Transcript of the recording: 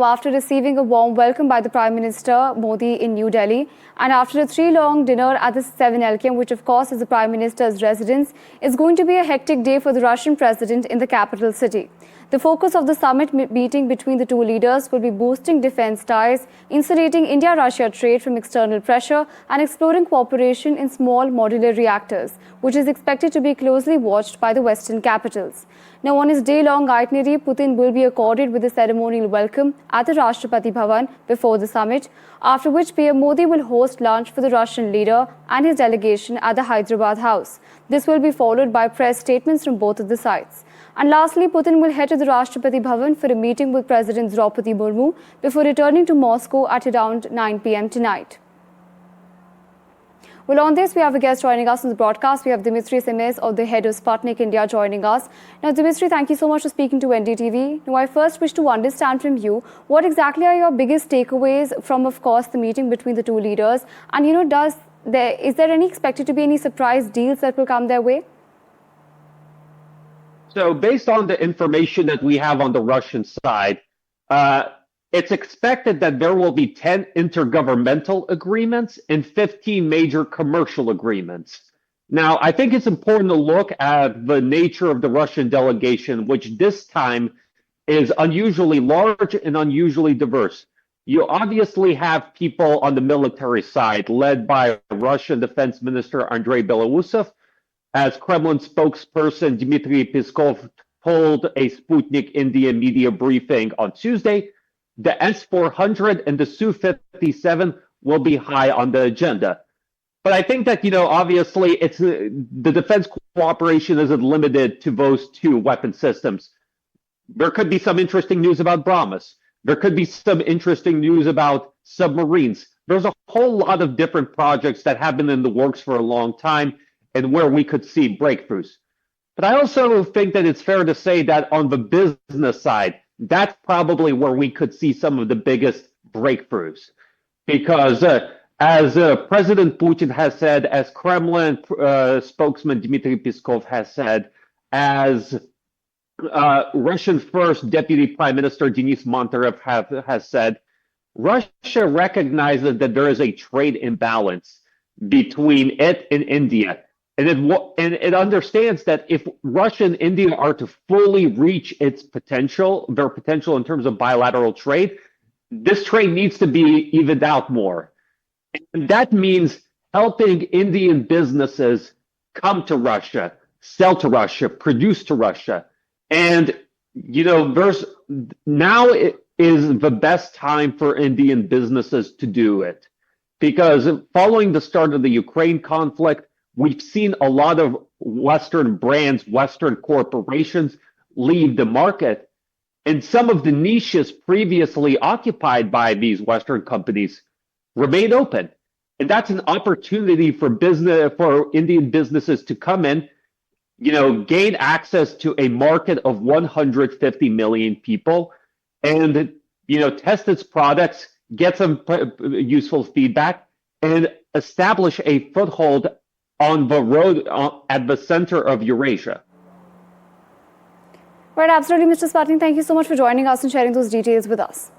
After receiving a warm welcome by the Prime Minister Modi in New Delhi, and after a three-long dinner at the 7LKM, which of course is the Prime Minister's residence, is going to be a hectic day for the Russian president in the capital city. The focus of the summit meeting between the two leaders will be boosting defense ties, insulating India-Russia trade from external pressure, and exploring cooperation in small modular reactors, which is expected to be closely watched by the Western capitals. Now, on his day-long itinerary, Putin will be accorded with a ceremonial welcome at the Rashtrapati Bhavan before the summit, after which PM Modi will host lunch for the Russian leader and his delegation at the Hyderabad House. This will be followed by press statements from both of the sides. And lastly, Putin will head to the Rashtrapati Bhavan for a meeting with President Draupadi Murmu before returning to Moscow at around 9 p.m. tonight. Well, on this, we have a guest joining us on the broadcast. We have Dimitri Semes, or the head of Sputnik India, joining us. Now, Dimitri, thank you so much for speaking to NDTV. Now, I first wish to understand from you, what exactly are your biggest takeaways from, of course, the meeting between the two leaders? And, is there any expected to be any surprise deals that will come their way? So based on the information that we have on the Russian side, it's expected that there will be 10 intergovernmental agreements and 15 major commercial agreements. Now, I think it's important to look at the nature of the Russian delegation, which this time is unusually large and unusually diverse. You obviously have people on the military side, led by Russian Defense Minister Andrei Belousov. As Kremlin spokesperson Dmitry Peskov told a Sputnik India media briefing on Tuesday, the S-400 and the Su-57 will be high on the agenda. But I think that, obviously the defense cooperation isn't limited to those two weapon systems. There could be some interesting news about BrahMos. There could be some interesting news about submarines. There's a whole lot of different projects that have been in the works for a long time, and where we could see breakthroughs. But I also think that it's fair to say that on the business side, that's probably where we could see some of the biggest breakthroughs. Because as President Putin has said, as Kremlin spokesman Dmitry Peskov has said, as Russian First Deputy Prime Minister Denis Monterev has said, Russia recognizes that there is a trade imbalance between it and India. And it understands that if Russia and India are to fully reach their potential in terms of bilateral trade, this trade needs to be evened out more. And that means helping Indian businesses come to Russia, sell to Russia, produce to Russia. And, now it is the best time for Indian businesses to do it. Because following the start of the Ukraine conflict, we've seen a lot of Western brands, Western corporations leave the market, and some of the niches previously occupied by these Western companies remain open. And that's an opportunity for Indian businesses to come in, gain access to a market of 150 million people, and test its products, get some useful feedback, and establish a foothold on the road at the center of Eurasia. Right, absolutely, Mr. Sputnik. Thank you so much for joining us and sharing those details with us.